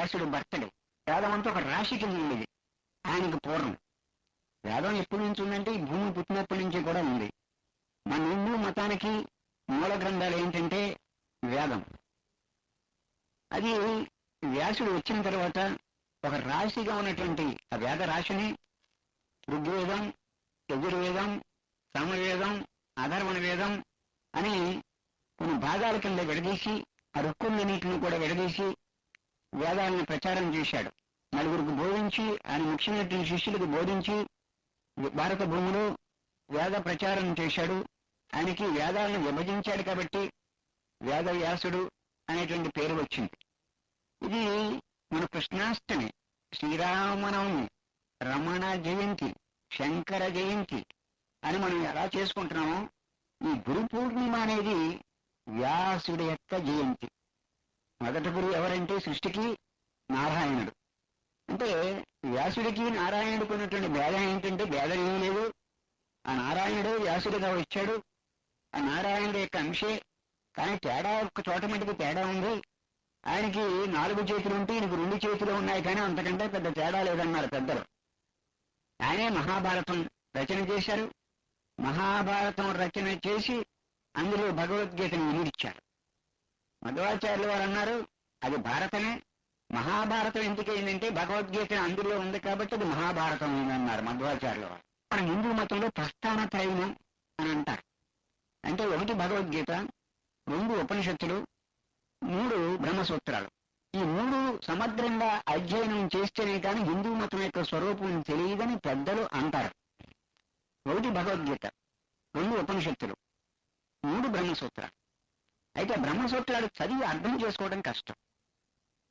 వ్యాసుడు బర్త్డే. వేదం అంతా ఒక రాశి కింద ఉండేది ఆయనకు పూర్వం. వేదం ఎప్పటి నుంచి ఉందంటే ఈ భూమి పుట్టినప్పటి నుంచి కూడా ఉంది. మన హిందూ మతానికి మూల గ్రంథాలు ఏంటంటే వేదం. అది వ్యాసుడు వచ్చిన తర్వాత ఒక రాశిగా ఉన్నటువంటి ఆ వేద రాశిని ఋగ్వేదం, యజుర్వేదం, సామవేదం, అధర్వణ వేదం అని కొన్ని భాగాల కింద విడదీసి ఆ రుక్కులన్నింటిని కూడా విడదీసి వేదాలను ప్రచారం చేశాడు. నలుగురికి బోధించి ఆయన ముఖ్యమైనటువంటి శిష్యులకు బోధించి భారత భూమిలో వేద ప్రచారం చేశాడు. ఆయనకి వేదాలను విభజించాడు కాబట్టి వేదవ్యాసుడు అనేటువంటి పేరు వచ్చింది. ఇది మన కృష్ణాష్టమి, శ్రీరామనవమి, రమణ జయంతి, శంకర జయంతి అని మనం ఎలా చేసుకుంటున్నామో ఈ గురు పూర్ణిమ అనేది వ్యాసుడి యొక్క జయంతి. మొదటి గురువు ఎవరంటే సృష్టికి నారాయణుడు. అంటే వ్యాసుడికి నారాయణుడికి ఉన్నటువంటి భేదం ఏంటంటే భేదం ఏమీ లేదు. ఆ నారాయణుడు వ్యాసుడిగా వచ్చాడు. ఆ నారాయణుడి యొక్క అంశే. కానీ తేడా ఒక్క చోట మటుకు తేడా ఉంది. ఆయనకి 4 చేతులు ఉంటే ఈయనకు 2 చేతులు ఉన్నాయి, కానీ అంతకంటే పెద్ద తేడా లేదన్నారు పెద్దలు. ఆయనే మహాభారతం రచన చేశారు. మహాభారతం రచన చేసి అందులో భగవద్గీతను వినిపించారు. మధ్వాచార్యులు వారు అన్నారు అది భారతమే. మహాభారతం ఎందుకైందంటే భగవద్గీత అందులో ఉంది కాబట్టి అది మహాభారతం అన్నారు మధ్వాచార్యుల వారు. మన హిందూ మతంలో ప్రస్థాన త్రయము అని అంటారు. అంటే 1 భగవద్గీత, 2 ఉపనిషత్తులు, 3 బ్రహ్మసూత్రాలు. ఈ 3 సమగ్రంగా అధ్యయనం చేస్తేనే కానీ హిందూ మతం యొక్క స్వరూపం తెలియదని పెద్దలు అంటారు. 1 భగవద్గీత, 2 ఉపనిషత్తులు, 3 బ్రహ్మసూత్రాలు. అయితే బ్రహ్మసూత్రాలు చదివి అర్థం చేసుకోవడం కష్టం.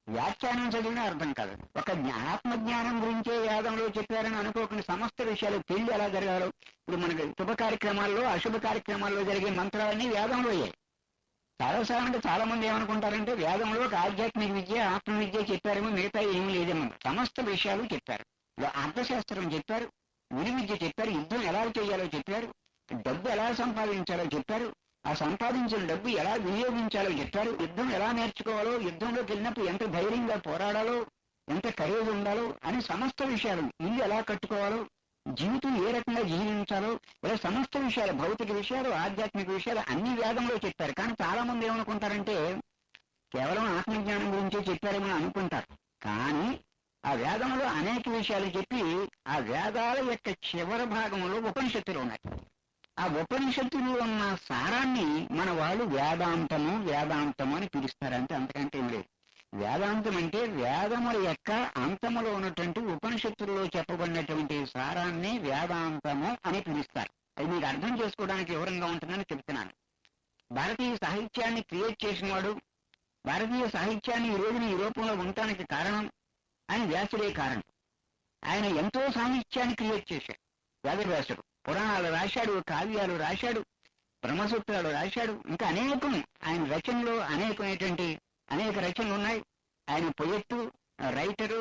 వ్యాఖ్యానం చదివినా అర్థం కాదు. ఒక ఆత్మజ్ఞానం గురించే వేదంలో చెప్పారని అనుకోకుండా సమస్త విషయాలు పెళ్లి ఎలా జరగాలో, ఇప్పుడు మనకి శుభ కార్యక్రమాల్లో అశుభ కార్యక్రమాల్లో జరిగే మంత్రాలన్నీ వేదంలో అయ్యాయి. చాలాసార్లు చాలా మంది ఏమనుకుంటారంటే వేదంలో ఒక ఆధ్యాత్మిక విద్య, ఆత్మ విద్య చెప్పారేమో, మిగతా ఏమీ లేదేమో. సమస్త విషయాలు చెప్పారు. అర్థశాస్త్రం చెప్పారు, ఉరి విద్య చెప్పారు, యుద్ధం ఎలా చేయాలో చెప్పారు, డబ్బు ఎలా సంపాదించాలో చెప్పారు, ఆ సంపాదించిన డబ్బు ఎలా వినియోగించాలో చెప్పారు, యుద్ధం ఎలా నేర్చుకోవాలో, యుద్ధంలోకి వెళ్ళినప్పుడు ఎంత ధైర్యంగా పోరాడాలో, ఎంత ఖరీదు ఉండాలో అని సమస్త విషయాలు, ఇల్లు ఎలా కట్టుకోవాలో, జీవితం ఏ రకంగా జీవించాలో, ఇలా సమస్త విషయాలు, భౌతిక విషయాలు, ఆధ్యాత్మిక విషయాలు అన్ని వేదంలో చెప్పారు. కానీ చాలా మంది ఏమనుకుంటారంటే కేవలం ఆత్మజ్ఞానం గురించే చెప్పారేమో అనుకుంటారు. కానీ ఆ వేదంలో అనేక విషయాలు చెప్పి ఆ వేదాల యొక్క చివరి భాగంలో ఉపనిషత్తులు ఉన్నాయి. ఆ ఉపనిషత్తులు ఉన్న సారాన్ని మన వాళ్ళు వేదాంతము అని పిలుస్తారంటే అంతకంటే ఏం లేదు. వేదాంతం అంటే వేదముల యొక్క అంతములో ఉన్నటువంటి ఉపనిషత్తుల్లో చెప్పబడినటువంటి సారాన్ని వేదాంతము అని పిలుస్తారు. అది మీకు అర్థం చేసుకోవడానికి వివరంగా ఉంటుందని చెప్తున్నాను. భారతీయ సాహిత్యాన్ని క్రియేట్ చేసిన వాడు, భారతీయ సాహిత్యాన్ని ఈ రోజున ఈ రూపంలో ఉండటానికి కారణం ఆయన వ్యాసుడే కారణం. ఆయన ఎంతో సాహిత్యాన్ని క్రియేట్ చేశాడు. వేదవ్యాసుడు పురాణాలు రాశాడు, కావ్యాలు రాశాడు, బ్రహ్మసూత్రాలు రాశాడు, ఇంకా అనేకం ఆయన రచనలో అనేక రచనలు ఉన్నాయి. ఆయన పొయెట్టు, రైటరు,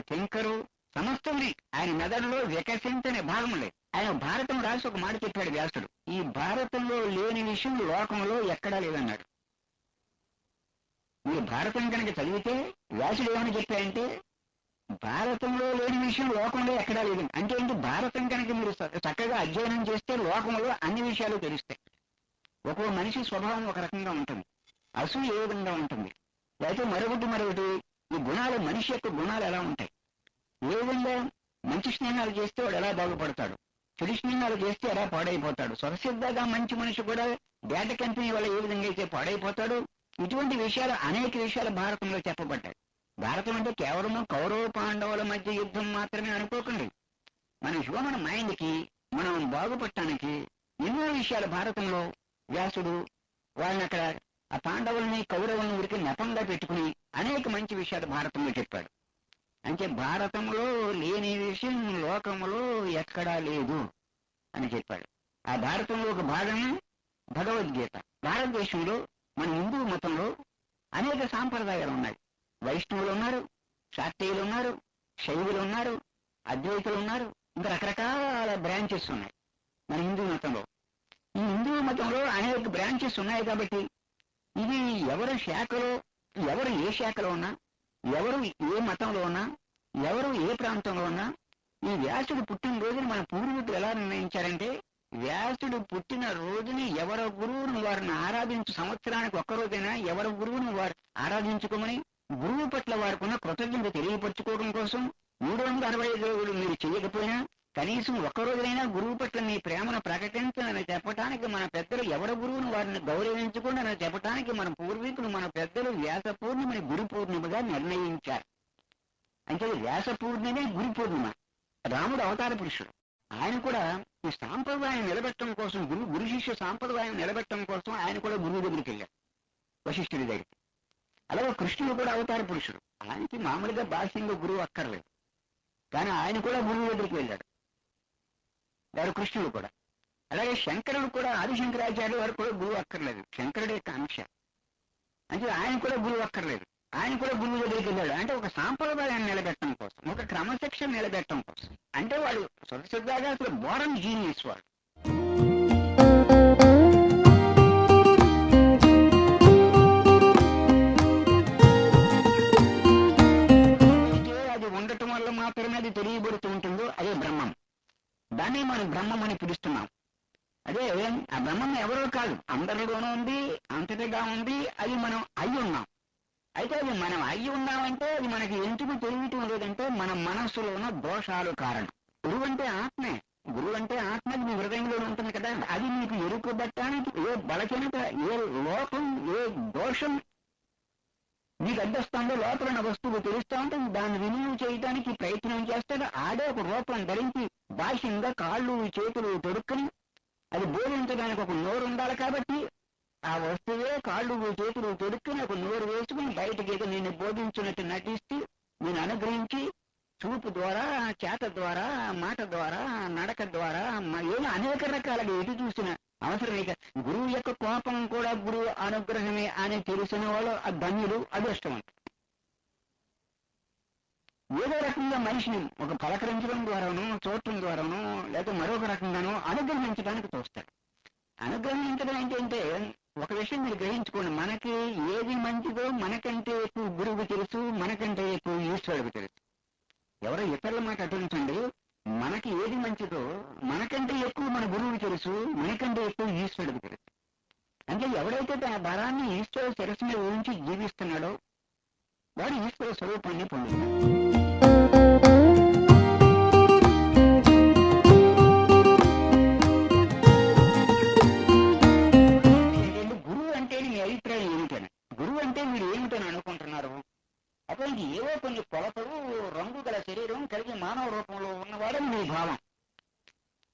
థింకరు, సమస్తమే ఆయన మెదడులో వికసించని భాగం లేదు. ఆయన భారతం రాసి ఒక మాట చెప్పాడు వ్యాసుడు, ఈ భారతంలో లేని విషయం లోకంలో ఎక్కడా లేదన్నాడు. మీరు భారతం కనుక చదివితే వ్యాసుడు ఏమని చెప్పాడంటే భారతంలో లేని విషయం లోకంలో ఎక్కడా లేదు. అంటే ఏంటి, భారతం కనుక మీరు చక్కగా అధ్యయనం చేస్తే లోకంలో అన్ని విషయాలు తెలుస్తాయి. ఒక్కో మనిషి స్వభావం ఒక రకంగా ఉంటుంది, అసూయ ఏ విధంగా ఉంటుంది, అయితే మరొకటి ఈ గుణాలు, మనిషి యొక్క గుణాలు ఎలా ఉంటాయి, ఏ విధంగా మంచి స్నేహాలు చేస్తే వాడు ఎలా బాగుపడతాడు, చెడు స్నేహాలు చేస్తే ఎలా పాడైపోతాడు, స్వతసిద్ధంగా మంచి మనిషి కూడా డేటా కంపెనీ వల్ల ఏ విధంగా అయితే పాడైపోతాడు, ఇటువంటి విషయాలు అనేక విషయాలు భారతంలో చెప్పబడ్డాయి. భారతం అంటే కేవలము కౌరవ పాండవుల మధ్య యుద్ధం మాత్రమే అనుకోకండి. మన హ్యూమన్ మైండ్కి మనం బాగుపడటానికి ఎన్నో విషయాలు భారతంలో వ్యాసుడు వాళ్ళని అక్కడ ఆ పాండవుల్ని కౌరవుల్ని ఉరికి నెపంగా పెట్టుకుని అనేక మంచి విషయాలు భారతంలో చెప్పాడు. అంటే భారతంలో లేని విషయం లోకంలో ఎక్కడా లేదు అని చెప్పాడు. ఆ భారతంలో ఒక భాగం భగవద్గీత. భారతదేశంలో మన హిందూ మతంలో అనేక సాంప్రదాయాలు ఉన్నాయి. వైష్ణవులు ఉన్నారు, శాక్తేయులు ఉన్నారు, శైవులు ఉన్నారు, అద్వైతులు ఉన్నారు, ఇంకా రకరకాల బ్రాంచెస్ ఉన్నాయి మన హిందూ మతంలో. ఈ హిందూ మతంలో అనేక బ్రాంచెస్ ఉన్నాయి కాబట్టి ఇది ఎవరు ఏ శాఖలో ఉన్నా, ఎవరు ఏ మతంలో ఉన్నా, ఎవరు ఏ ప్రాంతంలో ఉన్నా, ఈ వ్యాసుడు పుట్టినరోజుని మన పూర్వీకులు ఎలా నిర్ణయించారంటే, వ్యాసుడు పుట్టిన రోజుని ఎవరి గురువుని వారిని ఆరాధించు, సంవత్సరానికి ఒక్కరోజైనా ఎవరి గురువుని వారు ఆరాధించుకోమని, గురువు పట్ల వారికి ఉన్న కృతజ్ఞత తెలియపరచుకోవడం కోసం 365 రోజులు మీరు చేయకపోయినా కనీసం ఒక్కరోజైనా గురువు పట్ల మీ ప్రేమను ప్రకటించాలని చెప్పడానికి మన పెద్దలు ఎవరి గురువును వారిని గౌరవించకుండా అని చెప్పడానికి మన పూర్వీకులు, మన పెద్దలు వ్యాస పూర్ణిమని గురు పూర్ణిమగా నిర్ణయించారు. అంటే వ్యాస పూర్ణిమే గురు పూర్ణిమ. రాముడు అవతార పురుషుడు. ఆయన కూడా ఈ సాంప్రదాయం నిలబెట్టడం కోసం, గురు శిష్య సాంప్రదాయం నిలబెట్టడం కోసం ఆయన కూడా గురువు దగ్గరికి వెళ్ళారు, వశిష్ఠుడి దగ్గరికి. అలాగే కృష్ణుడు కూడా అవతార పురుషుడు. ఆయనకి మామూలుగా బాహ్యంగా గురువు అక్కర్లేదు, కానీ ఆయన కూడా గురువు దగ్గరికి వెళ్ళాడు, వారు కృష్ణుడు కూడా. అలాగే శంకరుడు కూడా, ఆదిశంకరాచార్యులు వారు కూడా గురువు అక్కర్లేదు, శంకరుడి యొక్క అంశ. అంటే ఆయన కూడా గురువు అక్కర్లేదు, ఆయన కూడా గురువు దగ్గరికి వెళ్ళాడు. అంటే ఒక సాంప్రదాయాన్ని నిలబెట్టడం కోసం, ఒక క్రమశిక్షణ నిలబెట్టడం కోసం. అంటే వాళ్ళు స్వతసిద్ధంగా అసలు బోరన్ జీనియస్ వాళ్ళు. అది ఉండటం వల్ల మాత్రమే అది తెలియబడుతూ ఉంటుందో అదే బ్రహ్మం. దాన్ని మనం బ్రహ్మం అని పిలుస్తున్నాం. అదే ఆ బ్రహ్మం ఎవరో కాదు, అందరిలోనూ ఉంది, అంతటిగా ఉంది. అది మనం అయి ఉన్నాం. అయితే అది మనం అయి ఉన్నామంటే అది మనకి ఎందుకు తెలియటం లేదంటే మన మనస్సులో ఉన్న దోషాలు కారణం. గురువు అంటే ఆత్మే, గురువు అంటే ఆత్మది మీ హృదయంలో ఉంటుంది కదా. అది మీకు ఎరుకబట్టడానికి ఏ బలహీనత, ఏ లోపం, ఏ దోషం మీకు అడ్డొస్తుందో, లోపల ఉన్న వస్తువు తెలుస్తూ ఉంటే దాన్ని రిమూవ్ చేయడానికి ప్రయత్నం చేస్తాడు. ఆడే ఒక రూపం ధరించి బాహ్యంగా కాళ్ళు చేతులు తొడుక్కుని, అది బోధించడానికి ఒక నోరు ఉండాలి కాబట్టి ఆ వస్తువే కాళ్ళు చేతులు తొడుక్కుని ఒక నోరు వేసుకుని బయటకి ఏదో నేను బోధించినట్టు నటిస్తూ నేను అనుగ్రహించి చూపు ద్వారా, చేత ద్వారా, మాట ద్వారా, నడక ద్వారా ఏదో అనేక రకాలుగా ఎటు చూసిన అవసరమే. గురువు యొక్క కోపం కూడా గురువు అనుగ్రహమే అని తెలిసిన వాళ్ళు ఆ ధన్యులు, అదృష్టవంతులు. ఏదో రకంగా మనిషిని ఒక పలకరించడం ద్వారానో, చూడటం ద్వారానో, లేకపోతే మరొక రకంగానో అనుగ్రహించడానికి చూస్తాడు. అనుగ్రహించడం ఏంటంటే ఒక విషయం మీరు గ్రహించుకోండి, మనకి ఏది మంచిదో మనకంటే ఎక్కువ గురువుకు తెలుసు, మనకంటే ఎక్కువ ఈశ్వరుడికి తెలుసు. ఎవరో ఇతరుల మాట అటుంచండి, మనకి ఏది మంచిదో మనకంటే ఎక్కువ మన గురువుకి తెలుసు, మనకంటే ఎక్కువ ఈశ్వరుడికి తెలుసు. అంటే ఎవడైతే తన భారాన్ని ఈశ్వర శిరస్సు మీద ఊహించి జీవిస్తున్నాడో వాడు ఈశ్వర స్వరూపాన్ని పొందుతాడు. గురువు అంటే మీ అభిప్రాయం ఏమిటని, గురువు అంటే మీరు ఏమిటని అనుకుంటున్నారు? అతనికి ఏవో కొన్ని కొలతలు, రంగు గల శరీరం కలిగి మానవ రూపంలో ఉన్నవాడని మీ భావం.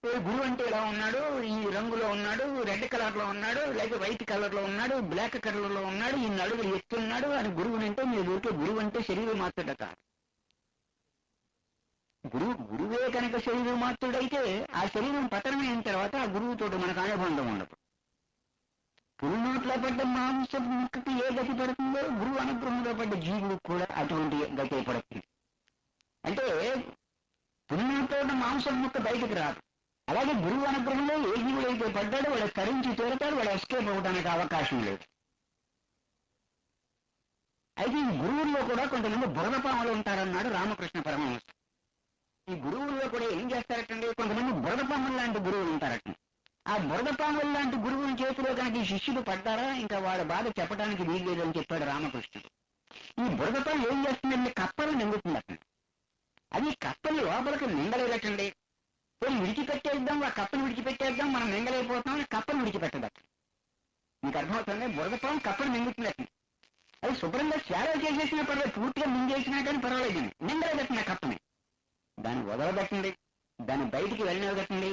గురువు అంటే ఇలా ఉన్నాడు, ఈ రంగులో ఉన్నాడు, రెడ్ కలర్ లో ఉన్నాడు, లేకపోతే వైట్ కలర్ లో ఉన్నాడు, బ్లాక్ కలర్ లో ఉన్నాడు, ఈ నడుగులు ఎత్తున్నాడు అని గురువునంటే మీరు ఊరికే గురువు అంటే శరీరం మాత్రుడ కాదు. గురువే కనుక శరీరం మాత్రుడైతే ఆ శరీరం పతనమైన తర్వాత ఆ గురువుతో మనకు అనుబంధం ఉండదు. పురునోట్లో పడ్డ మాంసం ముక్కకి ఏ గతి పడుతుందో గురువు అనుగ్రహంలో పడ్డ జీవులకు కూడా అటువంటి గతి పడుతుంది. అంటే పురునోట్లో ఉన్న మాంసం ముక్క బయటకు రాదు. అలాగే గురువు అనుగ్రహంలో ఏ జీవుడు అయితే పడ్డాడో వాడు కరించి తీరతాడు, వాడు ఎస్కేప్ అవ్వడానికి అవకాశం లేదు. అయితే ఈ గురువుల్లో కూడా కొంతమంది బురదపాములు ఉంటారన్నాడు రామకృష్ణ పరమహంస. ఈ గురువుల్లో కూడా ఏం చేస్తారటండి, కొంతమంది బురదపాములు లాంటి గురువులు ఉంటారట. ఆ బురదపాములు లాంటి గురువుని చేతిలో కనుక ఈ శిష్యులు పడ్డారా ఇంకా వాడు బాధ చెప్పడానికి వీల్లేదు అని చెప్పాడు రామకృష్ణుడు. ఈ బురదపాము ఏం చేస్తుందండి, కప్పలు నిండుతుందట. అది కప్పలు లోపలికి నిండలేదటండి. విడిచిపెట్టేద్దాం, ఆ కప్పను విడిచిపెట్టేద్దాం, మనం మింగలేకపోతాం అని కప్పను విడిచిపెట్టదట. మీకు అర్థమవుతుంది, బురదపాము కప్పను మింగుతున్నట్టు. అది శుభ్రంగా సేవ చేసేసినా పర్వాలేదు, పూర్తిగా మింగేసినా కానీ పర్వాలేదు, మింగలేదట్టండి కప్పని. దాన్ని వదలగట్టండి, దాన్ని బయటికి వెళ్ళినగట్టండి,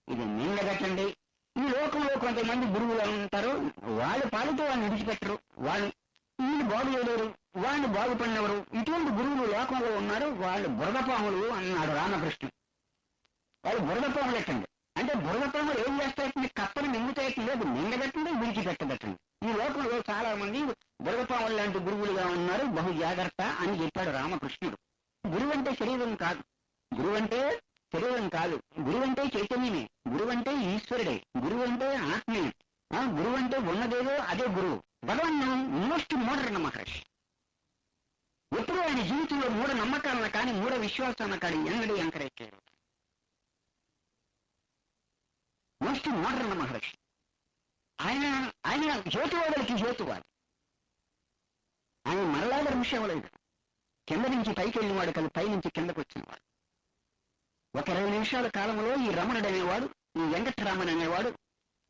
ఇది మింగగట్టండి. ఈ లోకంలో కొంతమంది గురువులు ఉంటారు, వాళ్ళు పాలతో వాళ్ళని విడిచిపెట్టరు, వాళ్ళు వీళ్ళు బాగు చేయలేరు, వాళ్ళు బాగుపడినవరు. ఇటువంటి గురువులు లోకంలో ఉన్నారు, వాళ్ళు బురదపాములు అన్నాడు రామకృష్ణ. వాళ్ళు బురదపాములు ఎట్టండి అంటే బురదపాములు ఏం చేస్తాయంటే కప్పని మింగుతాయటండి, అది మింగబెట్టండి, విడిచిపెట్టబెట్టండి. ఈ లోకంలో చాలా మంది బురదపాములు లాంటి గురువులుగా ఉన్నారు, బహు జాగ్రత్త అని చెప్పాడు రామకృష్ణుడు. గురువు అంటే శరీరం కాదు, గురువు అంటే శరీరం కాదు, గురువు అంటే చైతన్యమే, గురువు అంటే ఈశ్వరుడే, గురువు అంటే ఆత్మే. గురువు అంటే ఉన్నదేదో అదే గురువు. భగవాన్ మోస్ట్ మోడర్న్ మహర్షి. ఎప్పుడూ ఆయన జీవితంలో మూఢ నమ్మకాలను కానీ మూఢ విశ్వాసాలను కానీ ఎన్నడూ ఎంకరేజ్ చేయరు. మోస్ట్ మోడర్న్ మహర్షి. ఆయన ఆయన జ్యోతివాదులకి జ్యోతివాడు. ఆయన మరలాగా ఋషి అవ్వలేదు. కింద నుంచి పైకి వెళ్ళినవాడు కాదు, పై నుంచి కిందకు వచ్చినవాడు. ఒక 20 నిమిషాల కాలంలో ఈ రమణుడు అనేవాడు, ఈ వెంకటరామన్ అనేవాడు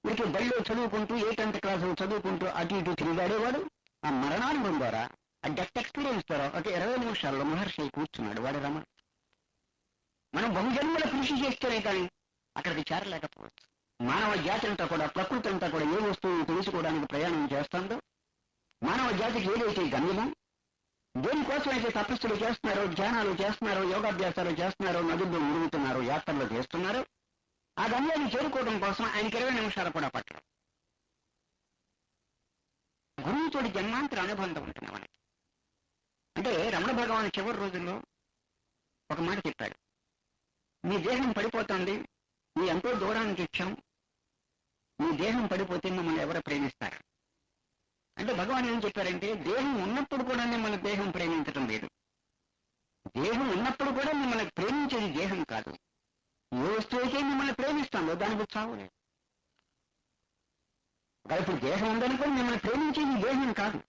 వీరికి బడిలో చదువుకుంటూ 8th క్లాసులో చదువుకుంటూ అటు ఇటు తిరిగాడేవాడు. ఆ మరణానుభవం ద్వారా, ఆ డెత్ ఎక్స్పీరియన్స్ ద్వారా ఒక 20 నిమిషాల్లో మహర్షి కూర్చున్నాడు. వాడు రమణ. మనం బహుజన్మల కృషి చేస్తేనే కానీ అక్కడికి చేరలేకపోవచ్చు. మానవ జాతి అంతా కూడా, ప్రకృతి అంతా కూడా ఏ వస్తువును తెలుసుకోవడానికి ప్రయాణం చేస్తుందో, మానవ జాతికి ఏదైతే గమ్యమో, దేనికోసం అయితే తపస్సులు చేస్తున్నారో, ధ్యానాలు చేస్తున్నారో, యోగాభ్యాసాలు చేస్తున్నారో, నదుల్లో మురుగుతున్నారో, యాత్రలు చేస్తున్నారో, ఆ గమ్యాన్ని చేరుకోవడం కోసం ఆయనకి 20 నిమిషాలు కూడా పట్టడం. గురువుతోటి జన్మాంతర అనుబంధం ఉంటుంది మనకి. అంటే రమణ భగవాన్ చివరి రోజుల్లో ఒక మాట చెప్పాడు, మీ దేహం పడిపోతుంది, మీ ఎంతో దూరానికి ఇచ్చాం, మీ దేహం పడిపోతే మిమ్మల్ని ఎవరు ప్రేమిస్తారు అంటే భగవాన్ ఏం చెప్పారంటే, దేహం ఉన్నప్పుడు కూడా మిమ్మల్ని దేహం ప్రేమించడం లేదు. దేహం ఉన్నప్పుడు కూడా మిమ్మల్ని ప్రేమించేది దేహం కాదు. ఏ వస్తువు అయితే మిమ్మల్ని ప్రేమిస్తుందో దానికి చావు లేదు. ఇప్పుడు దేహం ఉందనుకోని మిమ్మల్ని ప్రేమించేది దేహం కాదు.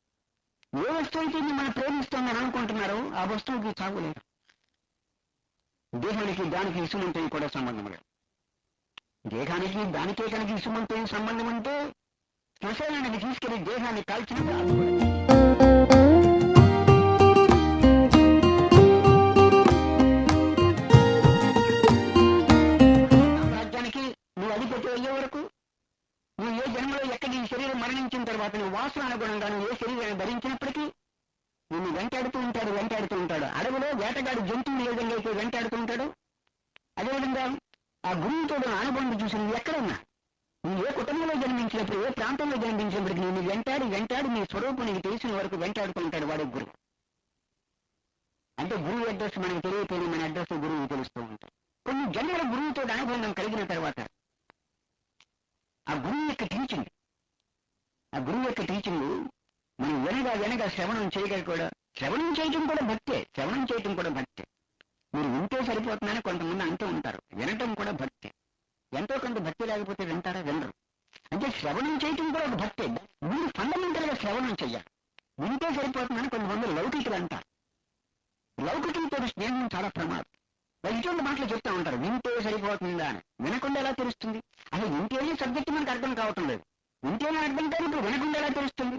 ఏ వస్తువు అయితే మిమ్మల్ని ప్రేమిస్తుందని అనుకుంటున్నారో ఆ వస్తువుకి చావు లేదు. దేహానికి దానికి ఇసుమంతో కూడా సంబంధం లేదు. దేహానికి దానికే కనుక ఇసుమంతో సంబంధం అంటే శ్మశానానికి తీసుకెళ్లి దేహాన్ని కాల్చినది సామ్రాజ్యానికి నువ్వు అధిపతి అయ్యే వరకు, నువ్వు ఏ జన్మలో ఎక్కడి శరీరం మరణించిన తర్వాత నువ్వు వాసన అనుగుణంగా నువ్వు ఏ శరీరాన్ని ధరించినప్పటికీ నిన్ను వెంటాడుతూ ఉంటాడు. అడవిలో వేటగాడు జంతువులు ఏ విధంగా అయితే వెంటాడుతూ ఉంటాడు, అదేవిధంగా ఆ గురువుతో అనుబంధం చూసి నువ్వు ఎక్కడున్నా, నువ్వు ఏ కుటుంబంలో జన్మించినప్పుడు, ఏ ప్రాంతంలో జన్మించినప్పటికీ నిన్ను వెంటాడి నీ స్వరూపం నీకు తెలిసిన వరకు వెంటాడుతూ ఉంటాడు వాడు గురువు. అంటే గురువు అడ్రస్ మనకు తెలియపోయిన మన అడ్రస్ గురువు తెలుస్తూ ఉంటాయి. కొన్ని జన్మల గురువుతో అనుబంధం కలిగిన తర్వాత ఆ గురువు యొక్క టీచింగ్ మనం వెనగా శ్రవణం చేయడం కూడా భక్తే. మీరు వింటే సరిపోతుందని కొంతమంది అంటూ ఉంటారు. వినటం కూడా భక్తే. ఎంతో కొంత భక్తి లేకపోతే వింటారా? వినరు. అంటే శ్రవణం చేయటం కూడా ఒక భక్తే. మీరు ఫండమెంటల్ గా శ్రవణం చెయ్యాలి. వింటే సరిపోతుందని కొంతమంది లౌకికులు అంటారు. లౌకికులతో స్నేహం చాలా ప్రమాదం. ఇటువంటి మాటలు చెప్తా ఉంటారు, వింటే సరిపోతుందా అని. వినకుండా ఎలా తెలుస్తుంది? అసలు వింటేనే సబ్జెక్ట్ మనకు అర్థం కావటం లేదు. వింటేనే అర్థం కాదు, ఇప్పుడు వినకుండా ఎలా తెలుస్తుంది?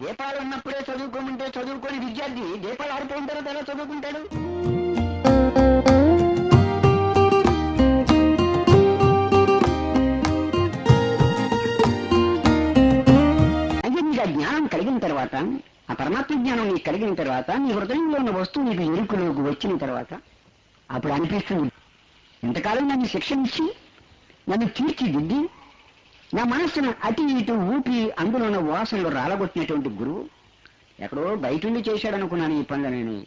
దీపాలు ఉన్నప్పుడే చదువుకోమంటే చదువుకొని విద్యార్థి దీపాలు ఆరిపోయిన తర్వాత ఎలా చదువుకుంటాడు? అయితే నీకు ఆ జ్ఞానం కలిగిన తర్వాత, ఆ పరమాత్మ జ్ఞానం నీకు కలిగిన తర్వాత, నీ హృదయంలో ఉన్న వస్తువు నీకు ఎరుకులోకి వచ్చిన తర్వాత అప్పుడు అనిపిస్తుంది, ఇంతకాలం నన్ను శిక్షించి నన్ను తీర్చిదిద్ది నా మనస్సును అటు ఇటు ఊపి అందులో ఉన్న వాసనలు రాలగొట్టినటువంటి గురువు ఎక్కడో బయట ఉండి చేశాడనుకున్నాను ఈ పనులనేని.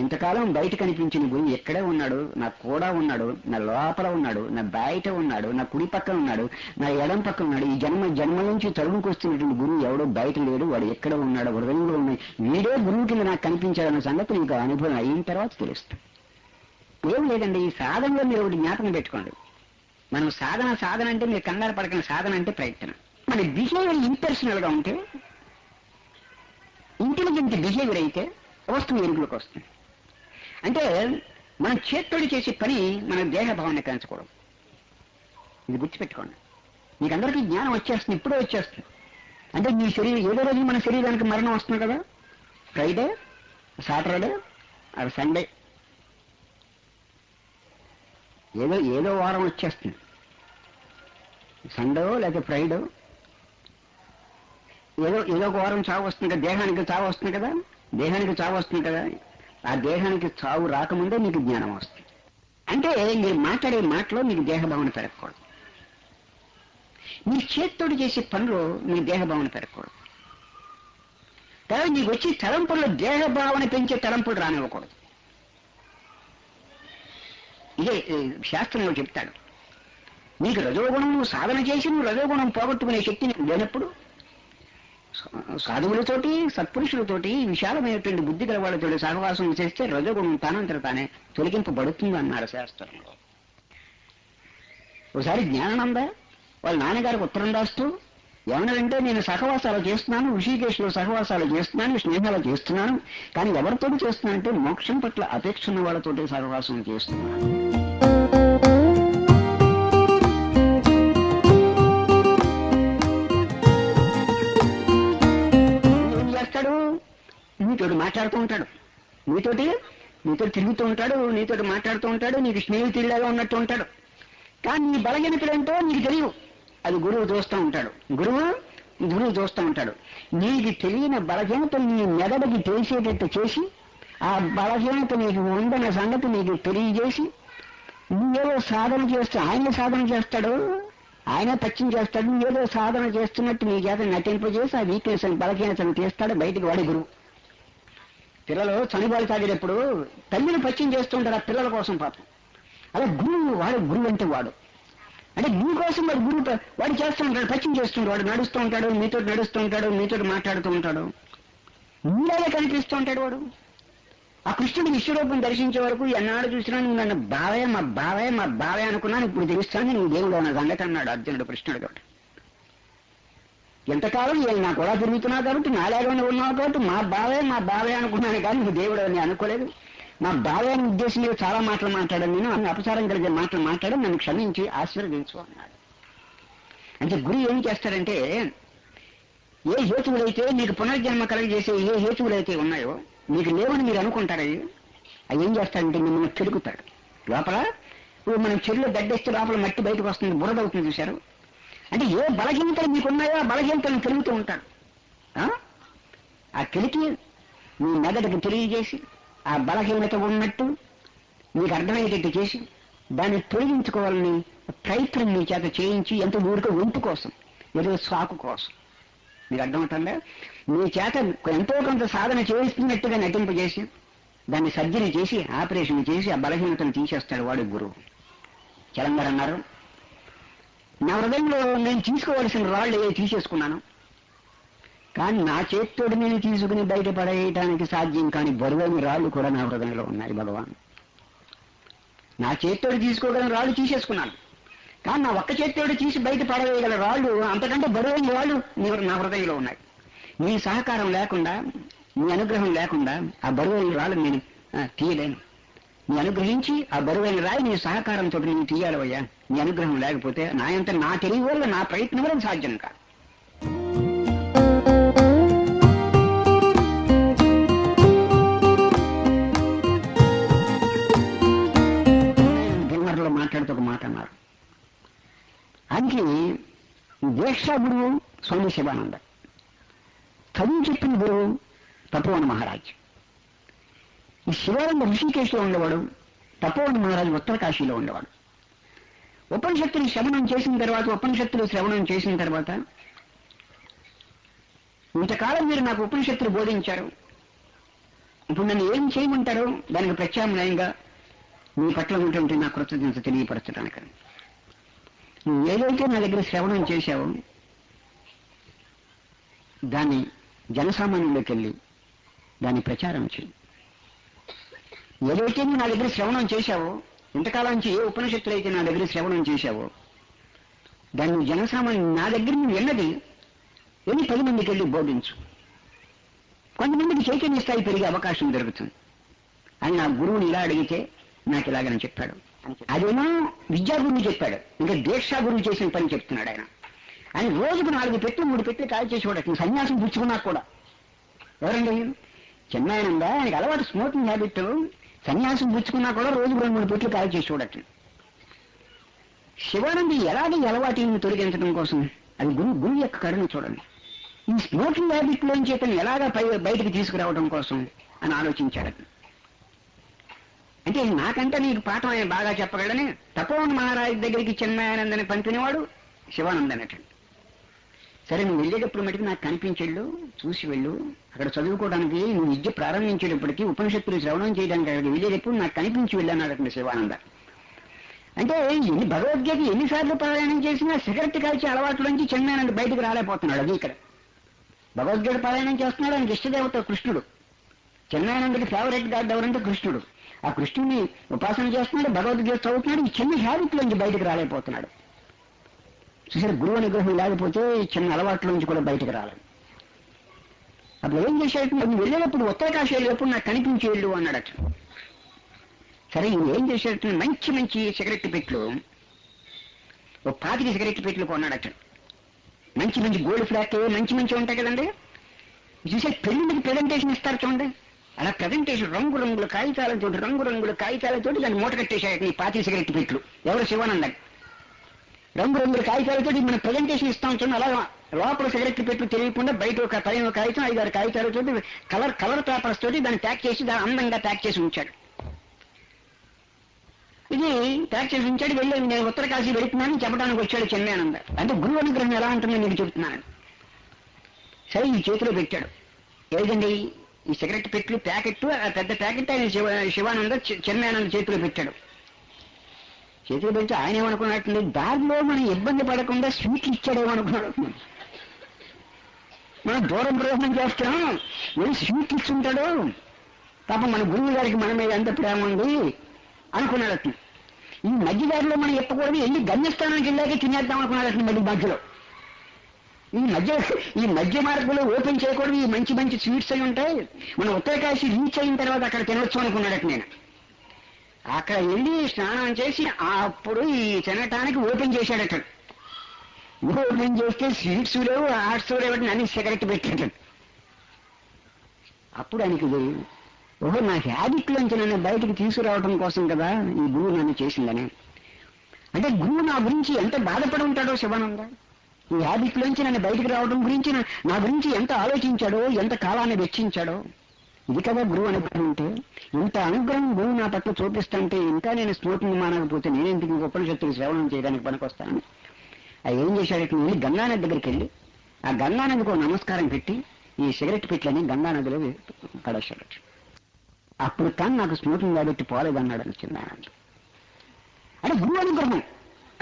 ఇంతకాలం బయట కనిపించిన గురువు ఎక్కడే ఉన్నాడు, నా కూడా ఉన్నాడు, నా లోపల ఉన్నాడు, నా బయట ఉన్నాడు, నా కుడి పక్కన ఉన్నాడు, నా ఎడం పక్కన ఉన్నాడు. ఈ జన్మ నుంచి తరువుకు వస్తున్నటువంటి గురువు ఎవడో బయట లేడు, వాడు ఎక్కడ ఉన్నాడు, హృదయంలో ఉన్నాయి. వీడే గురువు కింద నాకు కనిపించాడన్న సంగతి నీకు అనుభవం అయిన తర్వాత తెలుస్తుంది. ఏం లేదండి, ఈ సాధనలో మీరు ఒకటి జ్ఞాపకం పెట్టుకోండి. మనం సాధన అంటే మీరు కంగారు పడకని, సాధన అంటే ప్రయత్నం. మన బిహేవియర్ ఇంపర్సనల్ గా ఉంటే, ఇంటెలిజెంట్ బిహేవియర్ అయితే వస్తువు ఎరుగులోకి వస్తుంది. అంటే మనం చేత్తోడి చేసే పని మన దేహ భావన పెంచుకోవడం. ఇది గుర్తుపెట్టుకోండి. మీకు అందరికీ జ్ఞానం వచ్చేస్తుంది, ఇప్పుడే వచ్చేస్తుంది. అంటే మీ శరీరం ఏదో రోజు మన శరీరానికి మరణం వస్తుంది కదా, ఫ్రైడే, సాటర్డే, అది సండే, ఏదో వారం వచ్చేస్తుంది. సండే లేదా ఫ్రైడే ఏదో ఒక వారం చావు వస్తుంది కదా, దేహానికి చావు వస్తుంది కదా. ఆ దేహానికి చావు రాకముందే మీకు జ్ఞానం వస్తుంది. అంటే మీరు మాట్లాడే మాటలో మీకు దేహభావన పెరగకూడదు. మీ చేత్తోడు చేసే పనిలో మీ దేహభావన పెరగకూడదు. కానీ మీకు వచ్చి తలంపుల్లో దేహభావన పెంచే తలంపులు రానివ్వకూడదు. ఇదే శాస్త్రంలో చెప్తాడు. నీకు రజోగుణం, నువ్వు సాధన చేసి నువ్వు రజోగుణం పోగొట్టుకునే శక్తిని లేనప్పుడు, సాధువులతోటి సత్పురుషులతోటి విశాలమైనటువంటి బుద్ధి గల వాళ్ళతోటి సహవాసం చేస్తే రజోగుణం తానంతట తానే తొలగింపబడుతుంది అన్నారు శాస్త్రంలో. ఒకసారి జ్ఞానానంద వాళ్ళ నాన్నగారికి ఉత్తరం రాస్తూ ఏమన్నారంటే, నేను సహవాసాలు చేస్తున్నాను, ఋషికేశ్లో సహవాసాలు చేస్తున్నాను, స్నేహాలు చేస్తున్నాను, కానీ ఎవరితోటి చేస్తున్నానంటే మోక్షం పట్ల అపేక్ష ఉన్న వాళ్ళతోటి సహవాసం చేస్తున్నాను. ఏం చేస్తాడు? నీతోటి మాట్లాడుతూ ఉంటాడు, నీతో తిరుగుతూ ఉంటాడు, నీతోటి మాట్లాడుతూ ఉంటాడు, నీకు స్నేహితుడిలాగా ఉన్నట్టు ఉంటాడు. కానీ నీ బలహీనతలేంటో నీకు తెలియవు. అది గురువు చూస్తూ ఉంటాడు. గురువు చూస్తూ ఉంటాడు. నీకు తెలియని బలహీనతలు నీ మెదడుకి తెలిసేటట్టు చేసి, ఆ బలహీనత నీకు ఉందన్న సంగతి నీకు తెలియజేసి, నువ్వేదో సాధన చేస్తూ ఆయన సాధన చేస్తాడు, ఆయన పచ్చిం చేస్తాడు, నువ్వేదో సాధన చేస్తున్నట్టు నీ చేత నటింపజేసి ఆ వీక్నెస్ అని బలహీనతను తీస్తాడు బయటికి. వాడి గురువు. పిల్లలు చనిపోయి తాగేటప్పుడు తల్లిని పచ్చిం చేస్తుంటారు ఆ పిల్లల కోసం పాపం. అలా గురువు అంటే వాడు అంటే నీకోసం వాడు గురువు వాడు చేస్తూ ఉంటాడు, పచ్చిం చేస్తుంటాడు, వాడు నడుస్తూ ఉంటాడు, నీతో నడుస్తూ ఉంటాడు, నీతో మాట్లాడుతూ ఉంటాడు, నీలాగే కనిపిస్తూ ఉంటాడు వాడు. ఆ కృష్ణుడి విశ్వరూపం దర్శించే వరకు ఎన్నాడు చూసినా నువ్వు నన్ను మా బావే అనుకున్నాను, ఇప్పుడు తెలుస్తాను నువ్వు దేవుడు అన్న సంగతి అన్నాడు అర్జునుడు కృష్ణుడు. ఎంతకాలం నా కూడా తిరుగుతున్నావు కాబట్టి, నాలాగానే ఉన్నావు కాబట్టి మా బావే అనుకున్నాను, కానీ నువ్వు దేవుడు అని అనుకోలేదు. మా బావే అనే ఉద్దేశం మీద చాలా మాటలు మాట్లాడాను, నేను అన్ని అపచారం కలిగే మాటలు మాట్లాడి నన్ను క్షమించి ఆశీర్వదించు అన్నాడు. అంటే గురువు ఏం చేస్తాడంటే, ఏ హేతువులైతే మీకు పునర్జన్మ కలిగజేసే ఏ హేతువులైతే ఉన్నాయో మీకు లేవని మీరు అనుకుంటారు, అవి ఏం చేస్తాడంటే మిమ్మల్ని చెడుకుతాడు. లోపల ఇప్పుడు మనం చెరువులో గడ్డేస్తే లోపల మట్టి బయటకు వస్తుంది, బురద అవుతుంది చూశారు. అంటే ఏ బలహీనతలు మీకున్నాయో ఆ బలహీనతలను తెలుగుతూ ఉంటాడు. ఆ కెలికి మీ మెదడుకి తెలియజేసి ఆ బలహీనత ఉన్నట్టు మీకు అర్థమయ్యేటట్టు చేసి దాన్ని తొలగించుకోవాలని ప్రయత్నం మీ చేత చేయించి, ఎంత ఊరిక ఒంపు కోసం, ఏదో సాకు కోసం. మీకు అర్థమవుతుందా? మీ చేత ఎంతో కొంత సాధన చేస్తున్నట్టుగా నటింపజేసి దాన్ని సర్జరీ చేసి ఆపరేషన్ చేసి ఆ బలహీనతను తీసేస్తాడు వాడు గురువు. చలంగారు అన్నారు, నా హృదయంలో నేను తీసుకోవాల్సిన రాళ్ళు ఏవో తీసేసుకున్నాను, కానీ నా చేత్తోడు నేను తీసుకుని బయటపడేయటానికి సాధ్యం కాని బరువైన రాళ్ళు కూడా నా హృదయంలో ఉన్నాయి భగవాన్. నా చేత్తోడు తీసుకోగల రాళ్ళు తీసేసుకున్నాను, కానీ నా ఒక్క చేత్తోడు తీసి బయట పడవేయగల రాళ్ళు, అంతకంటే బరువైన రాళ్ళు నా హృదయంలో ఉన్నాయి. నీ సహకారం లేకుండా, నీ అనుగ్రహం లేకుండా ఆ బరువైన రాళ్ళు నేను తీయలేను. నీ అనుగ్రహించి ఆ బరువైన రాయి నీ సహకారంతో నేను తీయాలవయ్యా. నీ అనుగ్రహం లేకపోతే నా తెలివి వల్ల నా ప్రయత్నం వల్ల సాధ్యం కాదు. గిన్నర్లో మాట్లాడుతూ ఒక మాట అన్నారు. అందుకే దీక్షా గురువు స్వామి శివానంద, చదువు చెప్పిన గురువు తపోవన మహారాజ్. ఈ శివానంద ఋషికేశ్లో ఉండేవాడు, తపోవన మహారాజు ఉత్తరకాశీలో ఉండేవాడు. ఉపనిషత్తులు శ్రవణం చేసిన తర్వాత ఇంతకాలం మీరు నాకు ఉపనిషత్తులు బోధించారు, ఇప్పుడు నన్ను ఏం చేయమంటారో దానికి ప్రత్యామ్నాయంగా మీ పట్ల ఉన్నటువంటి నా కృతజ్ఞత తెలియపరచడానికి నువ్వు ఏదైతే నా దగ్గర శ్రవణం చేశావో దాన్ని జనసామాన్యంలోకి వెళ్ళి దాన్ని ప్రచారం చేయి. ఏదైతే నువ్వు నా దగ్గర శ్రవణం చేశావో, ఇంతకాలం నుంచి ఏ ఉపనిషత్తులు అయితే నా దగ్గర శ్రవణం చేశావో దాన్ని జనసామాన్యం నా దగ్గర నువ్వు విన్నది 10 మందికి వెళ్ళి బోధించు. కొంతమందికి చైతన్య స్థాయి పెరిగే అవకాశం దొరుకుతుంది అని నా గురువుని ఇలా అడిగితే నాకు ఇలాగని చెప్పాడు. అదేమో విద్యా గురువు చెప్పాడు, ఇంకా దీక్షా గురువు చేసిన పని చెప్తున్నాడు ఆయన. ఆయన రోజుకు 4 పెట్లు 3 పెట్లు కాల్ చేసి చూడటం, సన్యాసం పుచ్చుకున్నా కూడా. ఎవరండి? చిన్నాయనందా, ఆయనకి అలవాటు స్మోకింగ్ హ్యాబిట్, సన్యాసం పుచ్చుకున్నా కూడా రోజుకు 2-3 పెట్లు కాల్ చేసి చూడటం. శివానంది ఎలాగే అలవాటుని తొలగించడం కోసం అది గురువు యొక్క కరుణ చూడండి. ఈ స్మోకింగ్ హ్యాబిట్ లోంచి అతను ఎలాగా బయటకు తీసుకురావడం కోసం అని ఆలోచించాడు. అంటే నాకంటే నీకు పాఠం ఆయన బాగా చెప్పగలని తపోవన మహారాజు దగ్గరికి చిన్నాయనందని పంపినవాడు శివానంద అనేటండి. సరే నువ్వు వెళ్ళేటప్పుడు మటుకు నాకు కనిపించేళ్ళు, చూసి వెళ్ళు, అక్కడ చదువుకోవడానికి నువ్వు విద్య ప్రారంభించేటప్పటికీ ఉపనిషత్తులు శ్రవణం చేయడానికి అక్కడికి వెళ్ళేటప్పుడు నాకు కనిపించి వెళ్ళాను శివానంద. అంటే భగవద్గీత ఎన్నిసార్లు పారాయణం చేసినా సిగరెట్ కాల్చే అలవాట్లోంచి చిన్నాయనంద బయటకు రాలేకపోతున్నాడు. అది ఇక్కడ భగవద్గీత పారాయణం చేస్తున్నాడు, ఆయనకి ఇష్టదేవత కృష్ణుడు. చిన్నానందుడికి ఫేవరెట్ గాడ్ ఎవరంటే కృష్ణుడు. ఆ కృష్ణుడిని ఉపాసన చేస్తున్నాడు, భగవద్గీత చదువుతున్నాడు. ఈ చిన్న హ్యాబిట్లోంచి బయటకు రాలేకపోతున్నాడు. చూసారు, గురువు అనుగ్రహం లేకపోతే ఈ చిన్న అలవాట్లోంచి కూడా బయటకు రాలేదు. అప్పుడు ఏం చేశాడు, నువ్వు వెళ్ళేటప్పుడు ఉత్తరకాశి వెళ్ళేటప్పుడు నాకు కనిపించి వెళ్ళు అన్నాడట. సరే ఈయన ఏం చేశాడు, మంచి మంచి సిగరెట్ పెట్లు, ఓ 25 సిగరెట్ పెట్లు కొన్నాడట. మంచి మంచి గోల్డ్ ఫ్లాక్ మంచి మంచి ఉంటాయి కదండి. చూసే పెళ్లికి ప్రెజెంటేషన్ ఇస్తారు చూడండి, అలా ప్రెజెంటేషన్ రంగురంగుల కాగితాలతోటి దాన్ని మూట కట్టేశాడు ఈ 25 సిగరెట్ పెట్లు. ఎవరు? శివానంద. రంగురంగుల కాగితాలతో మన ప్రెజెంటేషన్ ఇస్తాం చూడండి, అలా లోపల సిగరెట్ పెట్లు తెలియకుండా బయట ఒక పైన కాగితం 5-6 కాగితాలతో కలర్ పేపర్స్ తోటి దాన్ని ప్యాక్ చేసి దాన్ని అందంగా ప్యాక్ చేసి ఉంచాడు. ఇది ప్యాక్ చేసి ఉంచాడు. వెళ్ళి నేను ఉత్తరకాశీ వెళుతున్నానని చెప్పడానికి వచ్చాడు చిన్నానంద. అంటే గురువు అనుగ్రహం ఎలా ఉంటుందో నేను చెబుతున్నాను. సరే ఈ చేతిలో పెట్టాడు. ఏదండి ఈ సిగరెట్ పెట్లు ప్యాకెట్, ఆ పెద్ద ప్యాకెట్ ఆయన శివానంద చిన్నానంద చేతిలో పెట్టాడు. చేతిలో పెడితే ఆయన ఏమనుకున్నట్టు, దారిలో మనం ఇబ్బంది పడకుండా స్వీట్లు ఇచ్చాడేమో అనుకున్నాడు. మనం దూరం ప్రయోజనం చేస్తాం, వెళ్ళి స్వీట్లు ఇచ్చుంటాడు, పాపం మన గురువు గారికి మన మీద ఎంత ప్రేమ ఉంది అనుకున్నాడు. ఈ మధ్యదారిలో మనం చెప్పకూడదు, వెళ్ళి గమ్యస్థానానికి వెళ్ళాక తినేద్దాం అనుకున్నాడు. మళ్ళీ మధ్యలో ఈ మధ్య మార్గంలో ఓపెన్ చేయకూడదు, ఈ మంచి మంచి స్వీట్స్ అయి ఉంటాయి, మనం ఉత్తరకాశీ రీచ్ అయిన తర్వాత అక్కడ తినొచ్చు అనుకున్నాడట. నేను అక్కడ వెళ్ళి స్నానం చేసి అప్పుడు ఈ తినటానికి ఓపెన్ చేశాడట. ఓపెన్ చేస్తే స్వీట్స్ లేవు, ఆర్ట్స్ లేవు, అన్ని సిగరెట్ పెట్టాడు. అప్పుడు ఆయనకి ఓహో నా హ్యాబిట్లోంచి నన్ను బయటకు తీసుకురావడం కోసం కదా ఈ గురువు నన్ను చేసిందని. అంటే గురువు నా గురించి ఎంత బాధపడి ఉంటాడో శివానంద, ఈ హ్యాబిట్లోంచి నన్ను బయటకు రావడం గురించి నా గురించి ఎంత ఆలోచించాడో, ఎంత కాలాన్ని వెచ్చించాడో. ఇది కదా గురువు అనుగ్రహం అంటే. ఇంత అనుగ్రహం గురువు నా పట్ల చూపిస్తుంటే ఇంకా నేను స్మృతిని మానకపోతే నేనెందుకు ఉపనిషత్తుకి శ్రవణం చేయడానికి పనికొస్తాను. అది ఏం చేశాడట, వెళ్ళి గంగానది దగ్గరికి వెళ్ళి ఆ గంగానదికి నమస్కారం పెట్టి ఈ సిగరెట్ పెట్లని గంగానదిలో పడేశాడట. అప్పుడు కానీ నాకు స్మృతిని కాబట్టి పోలేదన్నాడు అని చిన్నానంద. అంటే గురువు అనుగ్రహం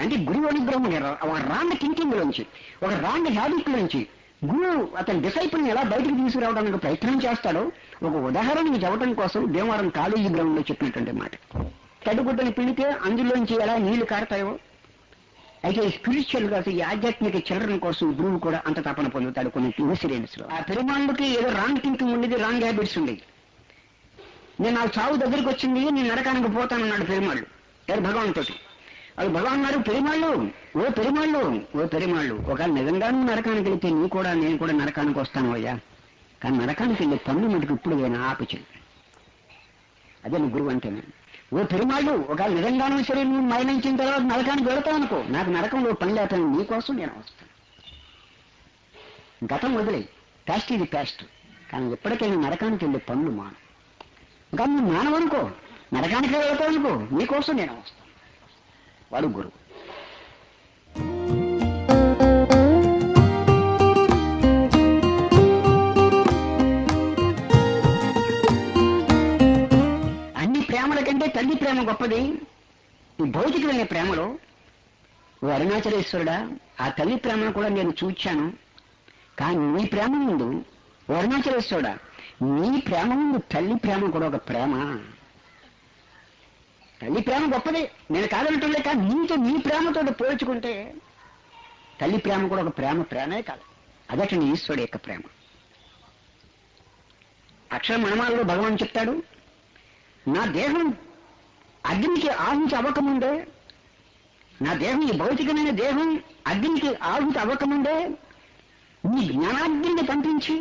అంటే గురువు అనుగ్రహం ఒక రాంగ్ థింకింగ్ లోంచి, ఒక రాంగ్ హ్యాబిట్ లోంచి గురువు అతని డిసైపుల్ని ఎలా బయటకు తీసుకురావడానికి ప్రయత్నం చేస్తాడో ఒక ఉదాహరణకి చెప్పడం కోసం దేవవరం కాలేజీ గ్రౌండ్ లో చెప్పినటువంటి మాట. తడిగుడ్డని పిండితే అందులోంచి ఎలా నీళ్లు కారతాయో, అయితే స్పిరిచువల్ గా ఈ ఆధ్యాత్మిక చిల్డ్రన్ కోసం గురువు కూడా అంత తపన పొందుతాడు కొన్ని ఇన్సిడెంట్స్ లో. ఆ పెరుమాళ్ళకి ఏదో రాంగ్ థింకింగ్ ఉండేది, రాంగ్ హ్యాబిట్స్ ఉండేది. నేను నాకు చావు దగ్గరికి వచ్చింది, నేను నరకానికి పోతానన్నాడు పెరుమాళ్ళు ఎవరు భగవాన్తోటి. అది భగవాన్ గారు పెరుమాళ్ళు ఒకవేళ నిజంగానూ నరకానికి వెళితే నేను కూడా నరకానికి వస్తాను అయ్యా, కానీ నరకానికి వెళ్ళే పన్ను మటుకు ఇప్పుడు నేను ఆపించింది. అదే నువ్వు గురువు అంటేనే. పెరుమాళ్ళు ఒకవేళ నిజంగానూ సరే నువ్వు మరణించిన తర్వాత నరకానికి వెళతావు అనుకో, నాకు నరకంలో పని లేకపోతే నీకోసం నేను వస్తాను. గతం వదిలే, ప్యాస్ట్ ఇది ప్యాస్ట్, కానీ ఎప్పటికైనా నరకానికి వెళ్ళే పనులు మాను. కానీ నువ్వు మానవనుకో, నరకానికి వెళతావు అనుకో, నీకోసం నేను వస్తాను. వాడు గురువు. అన్ని ప్రేమల కంటే తల్లి ప్రేమ గొప్పది. ఈ భౌతికమైన ప్రేమలో ఓ అరుణాచలేశ్వరుడా, ఆ తల్లి ప్రేమను కూడా నేను చూచాను, కానీ నీ ప్రేమ ముందు ఓ అరుణాచలేశ్వరుడా, నీ ప్రేమ ముందు తల్లి ప్రేమ కూడా ఒక ప్రేమ. తల్లి ప్రేమ గొప్పది, నేను కాదంటుండే, కానీ నీతో నీ ప్రేమతో పోల్చుకుంటే తల్లి ప్రేమ కూడా ఒక ప్రేమే కాదు. అదటండి ఈశ్వరుడు యొక్క ప్రేమ. అక్షర మణమాలలో భగవాన్ చెప్తాడు, నా దేహం అగ్నికి ఆహుతి అవ్వకముందే, నా దేహం ఈ భౌతికమైన దేహం అగ్నికి ఆహుతి అవ్వకముందే నీ జ్ఞానాగ్నిని పంపించి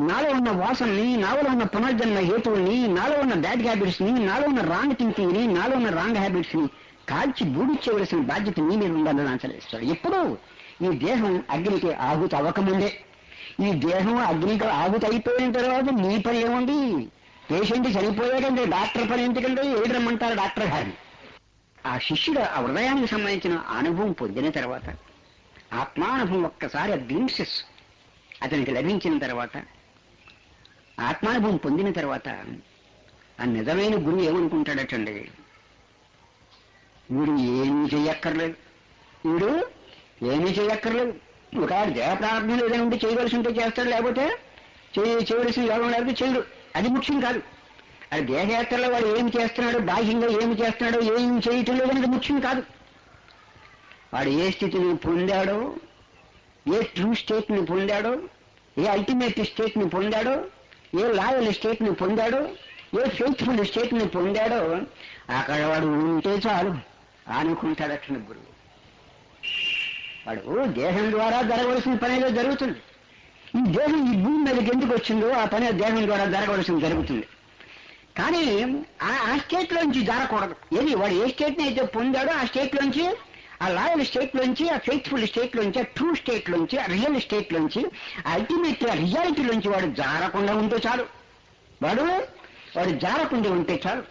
నాలో ఉన్న వాసనని, నాలో ఉన్న పునర్జన్మ హేతువుల్ని, నాలో ఉన్న బ్యాడ్ హ్యాబిట్స్ ని, నాలో ఉన్న రాంగ్ థింకింగ్ ని, నాలో ఉన్న రాంగ్ హ్యాబిట్స్ ని కాల్చి బూడిచ్చేవలసిన బాధ్యత నీ మీద ఉండాలని ఆచరిస్తాడు. ఎప్పుడు ఈ దేహం అగ్నికి ఆహుతి అవ్వకముందే. ఈ దేహం అగ్నికి ఆహుతి అయిపోయిన తర్వాత నీ పని ఏముంది? పేషెంట్ చనిపోయాడంటే డాక్టర్ పని ఎందుకంటే ఏడరమ్మంటారు డాక్టర్ గారిని. ఆ శిష్యుడు ఆ హృదయానికి సంబంధించిన అనుభవం పొందిన తర్వాత, ఆత్మానుభవం ఒక్కసారి గ్లింప్సెస్ అతనికి లభించిన తర్వాత, ఆత్మానుభవం పొందిన తర్వాత ఆ నిజమైన గురువు ఏమనుకుంటాడటండి, వీడు ఏమీ చెయ్యక్కర్లేదు, ఒకవేళ దేహ ప్రారంభంలో ఏదైనా ఉంటే చేయవలసి ఉంటే చేస్తాడు, లేకపోతే చేయవలసిన యోగం లేకపోతే చేయడు. అది ముఖ్యం కాదు. అది దేహయాత్రలో వాడు ఏం చేస్తున్నాడో, బాహ్యంగా ఏమి చేస్తున్నాడో, ఏం చేయటం లేదనేది ముఖ్యం కాదు. వాడు ఏ స్థితిని పొందాడో, ఏ ట్రూ స్టేట్ ని పొందాడో, ఏ అల్టిమేట్ స్టేట్ ని పొందాడో, ఏ లాయల్ స్టేట్ ని పొందాడో, ఏ ఫెయిత్ఫుల్ స్టేట్ ని పొందాడో అక్కడ వాడు ఉంటే చాలు అనుకుంటాడట గురువు. వాడు దేహం ద్వారా జరగవలసిన పని ఏదో జరుగుతుంది. ఈ దేహం ఈ భూమి మీదకి ఎందుకు వచ్చిందో ఆ పని దేహం ద్వారా జరగవలసింది జరుగుతుంది. కానీ ఆ స్టేట్ లోంచి జారకూడదు. ఏది వాడు ఏ స్టేట్ ని అయితే పొందాడో ఆ స్టేట్ లోంచి, ఆ లాయల్ స్టేట్ లోంచి, ఆ ఫెయిత్ఫుల్ స్టేట్ లోంచి, ఆ ట్రూ స్టేట్ లోంచి, ఆ రియల్ స్టేట్ లోంచి, అల్టిమేట్ రియాలిటీ లోంచి వాడు జారకుండా ఉంటే చాలు. వాడు జారకుండా ఉంటే చాలు.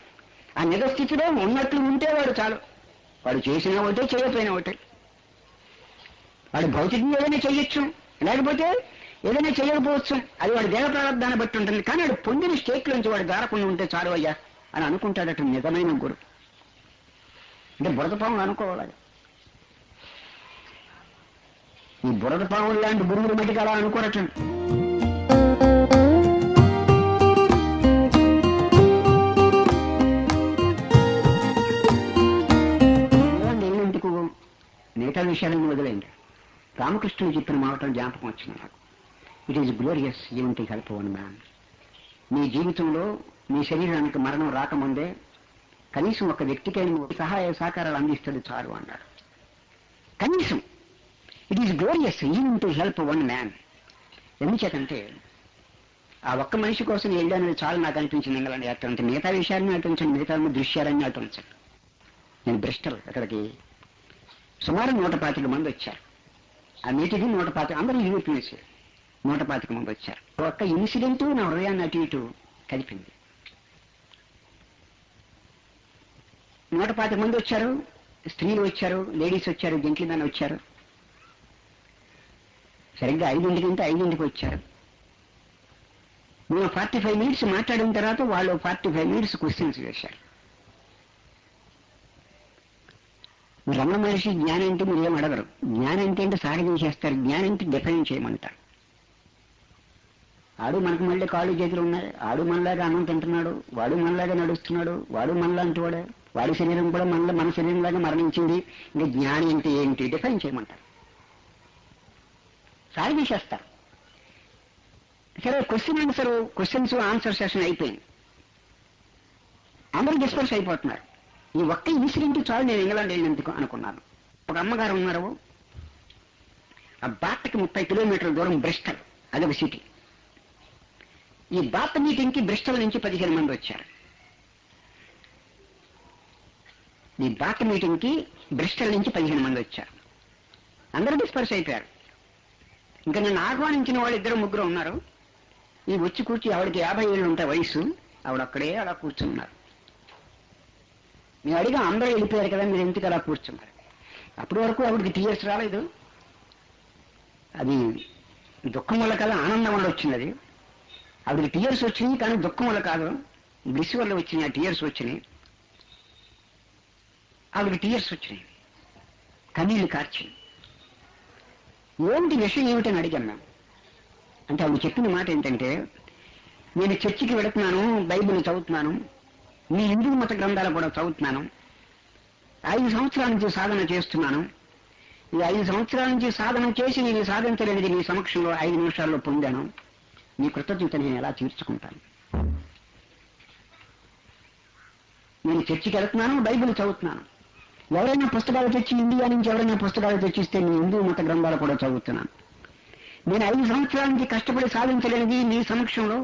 ఆ నిజస్థితిలో ఉన్నట్లు ఉంటే వాడు చాలు. వాడు చేసిన ఒకటే, చేయకపోయినా ఒకటే. వాడు భౌతికంగా ఏదైనా చెయ్యొచ్చు, లేకపోతే ఏదైనా చేయకపోవచ్చు. అది వాడి దేహ ప్రారంభాన్ని బట్టి ఉంటుంది. కానీ వాడు పొందిన స్టేట్ లోంచి వాడు జారకుండా ఉంటే చాలు అయ్యా అని అనుకుంటాడట నిజమైన గురు. అంటే బురద పాములు అనుకోవాలి. ఈ బురద పాములు లాంటి గురువుల మటుకు అలా అనుకోరటం. ఎందుకు మిగతా విషయాలను వదిలేండి. రామకృష్ణుడు చెప్పిన మాటలు జ్ఞాపకం వచ్చింది నాకు. It is glorious even to help one man. మీ జీవితంలో మీ శరీరానికి మరణం రాకముందే కనీసం ఒక వ్యక్తికైనా సహాయ సహకారాలు అందిస్తాడు చాలు అన్నాడు. కనీసం it is glorious even to help one man. ఎందుచేతంటే ఆ ఒక్క మనిషి కోసం వెళ్ళానని చాలు నాకు అనిపించింది. ఇంగ్లాండ్ యాత్ర అంటే మిగతా విషయాన్ని అటుంచండి, మిగతా దృశ్యాలన్నీ అటుంచండి. నేను బ్రిస్టల్ అక్కడికి సుమారు 125 మంది వచ్చారు. ఆ మీటింగ్ 125, అందరూ యూరోపియన్స్. 125 మంది వచ్చారు. ఒక్క ఇన్సిడెంట్ నా హృదయాన్ని అటు ఇటు కలిపింది. 125 మంది వచ్చారు. స్త్రీలు వచ్చారు, లేడీస్ వచ్చారు, జెంట్లీమెన్ వచ్చారు. సరిగ్గా 5:00 5:00 వచ్చారు. మేము 45 మినిట్స్ మాట్లాడిన తర్వాత వాళ్ళు 45 మినిట్స్ క్వశ్చన్స్ వేశారు. రమణ మహర్షి జ్ఞానం అంటే మీరు ఏం అడగరు. జ్ఞానం అంటే సహజం చేస్తారు. జ్ఞానం అంటే డిఫైన్ చేయమంటారు. ఆడు మనకు మళ్ళీ కాళ్ళు చేతులు ఉన్నాయి. ఆడు మనలాగా అన్నం తింటున్నాడు, వాడు మనలాగా నడుస్తున్నాడు, వాడు మనలాంటి వాడే, వాడి శరీరం కూడా మన శరీరంలాగా మరణించింది. ఇంకా జ్ఞానం అంటే ఏంటి డిఫైన్ చేయమంటారు. సహజం చేస్తారు. సరే, క్వశ్చన్స్ ఆన్సర్ సెషన్ అయిపోయింది. అందరూ డిస్కస్ అయిపోతున్నారు. ఈ ఒక్క ఇన్సిడెంట్ చాలు నేను ఇంగ్లాండ్ వెళ్ళినందుకు అనుకున్నాను. ఒక అమ్మగారు ఉన్నారు. ఆ బాత్కి 30 కిలోమీటర్ల దూరం బ్రిస్టల్, అదొక సిటీ. ఈ బాత్ మీటింగ్ కి బ్రిస్టల్ నుంచి 15 మంది వచ్చారు. ఈ బాత్ మీటింగ్ కి బ్రిస్టల్ నుంచి 15 మంది వచ్చారు. అందరూ డిస్పర్స్ అయిపోయారు. ఇంకా నన్ను ఆహ్వానించిన వాళ్ళు 2-3 ఉన్నారు. ఈ వచ్చి కూర్చి ఆవిడకి 50 ఏళ్ళు ఉంటాయి వయసు. ఆవిడ అక్కడే అలా కూర్చున్నారు. మేము అడిగా, అందరూ వెళ్ళిపోయారు కదా, మీరు ఎందుకు అలా కూర్చున్నారు? అప్పటి వరకు ఆవిడకి టీయర్స్ రాలేదు. అది దుఃఖం వల్ల కదా, ఆనందం వల్ల వచ్చింది. అది ఆవిడకి టీయర్స్ వచ్చినాయి, కానీ దుఃఖం వల్ల కాదు, బ్లిస్ వల్ల వచ్చినాయి. ఆ టీయర్స్ వచ్చినాయి. ఆవిడకి టీయర్స్ వచ్చినాయి, కన్నీళ్లు కార్చి. ఏంటి విషయం ఏమిటని అడిగాను మేము. అంటే ఆవిడ చెప్పిన మాట ఏంటంటే, నేను చర్చికి వెళుతున్నాను, బైబిల్ చదువుతున్నాను, మీ హిందూ మత గ్రంథాలు కూడా చదువుతున్నాను, 5 సంవత్సరాల నుంచి సాధన చేస్తున్నాను. ఈ 5 సంవత్సరాల నుంచి సాధన చేసి నేను సాధించలేనిది మీ సమక్షంలో 5 నిమిషాల్లో పొందాను. మీ కృతజ్ఞత నేను ఎలా తీర్చుకుంటాను? నేను చర్చికి వెళుతున్నాను, బైబిల్ చదువుతున్నాను. ఎవరైనా పుస్తకాలు తెచ్చి, ఇండియా నుంచి ఎవరైనా పుస్తకాలు తెచ్చిస్తే మీ హిందూ మత గ్రంథాలు కూడా చదువుతున్నాను. నేను 5 సంవత్సరాల నుంచి కష్టపడి సాధించలేనిది మీ సమక్షంలో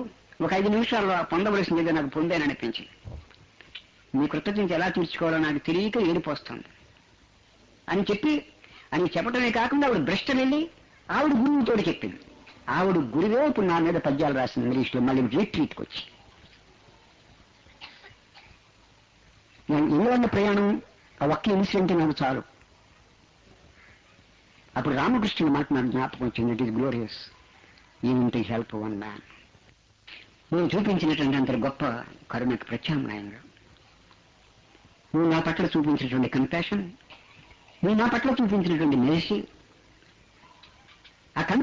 ఒక 5 నిమిషాల్లో పొందవలసిందిగా నాకు పొందాననిపించింది. మీ కృతజ్ఞత ఎలా తీర్చుకోవాలో నాకు తెలియక ఏడుపు వస్తుంది అని చెప్పడమే కాకుండా ఆవిడ బ్రిస్టల్ వెళ్ళి ఆవిడ గురువుతో చెప్పింది. ఆవిడ గురువే ఇప్పుడు నా మీద పద్యాలు రాసింది ఇంగ్లీష్లో, మళ్ళీ రిట్రీట్కి వచ్చి. నేను ఇంగ్లాండ్ ప్రయాణం ఆ ఒక్క ఇన్సిడెంట్ నాకు చాలు. అప్పుడు రామకృష్ణుని మాట నాకు జ్ఞాపకం వచ్చింది. It is glorious even to help one man. నువ్వు చూపించినటువంటి అంత గొప్ప కరుణకు ప్రత్యామ్నాయంగా నువ్వు నా పట్ల చూపించినటువంటి కంపాషన్, నువ్వు నా పట్ల చూపించినటువంటి మెర్సీ,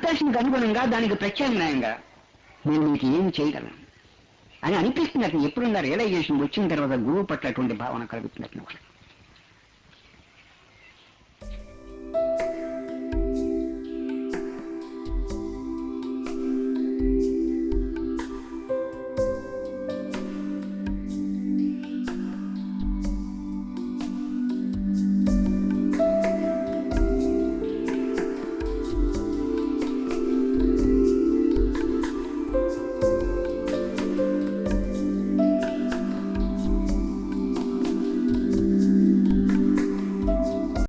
ఉద్దేశానికి అనుగుణంగా దానికి ప్రత్యామ్నాయంగా నేను మీకు ఏం చేయగలను అని అనిపిస్తుంది. అతను ఎప్పుడున్నా రియలైజేషన్ వచ్చిన తర్వాత గురువు పట్ల అటువంటి భావన కలుగుతున్నట్టు